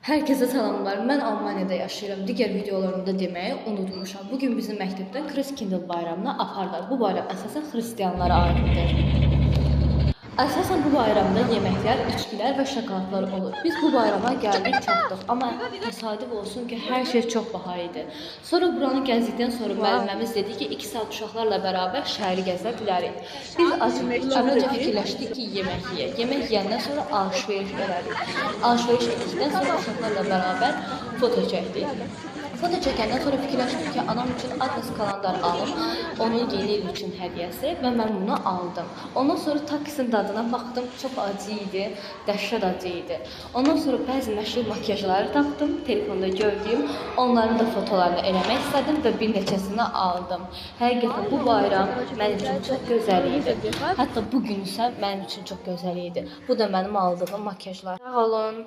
Herkese salamlar. Mən Almaniyada yaşayıram. Digər videolarımda deməyi unutmuşam. Bugün bizim məktəbdə Christkindl bayramını apardılar. Bu bayram əsasən xristianlara aiddir. Əsasən bu bayramda yeməklər, içkilər və şokoladlar olur. Biz bu bayrama gəldik, çatdıq. Amma təsadüf olsun ki, hər şey çox baha idi. Sonra buranı gəzdikdən sonra müəlliməmiz dedi ki, 2 saat uşaqlarla bərabər şəhəri gəzə bilərik. Biz əvvəlcə fikirləşdik ki, yemək yeyək. Yemək yeyəndən sonra alış-veriş edərik. Alış-veriş etdikdən sonra uşaqlarla bərabər foto çəkdik. Foto çəkəndən sonra fikirləşdim ki, anam üçün Atlas kalendar alım, onun yeni il üçün hədiyyəsi və mən bunu aldım. Ondan sonra taksinin dadına baxdım, çox acı idi, dəhşət acı idi. Ondan sonra bəzi məşhur makyajları tapdım, telefonda gördüyüm, onların da fotolarını eləmək istədim və bir neçəsini aldım. Həqiqətən bu bayram mənim üçün çox gözəl idi. Hətta bu gün isə mənim üçün çox gözəl idi. Bu da mənim aldığım makyajlar. Sağ olun.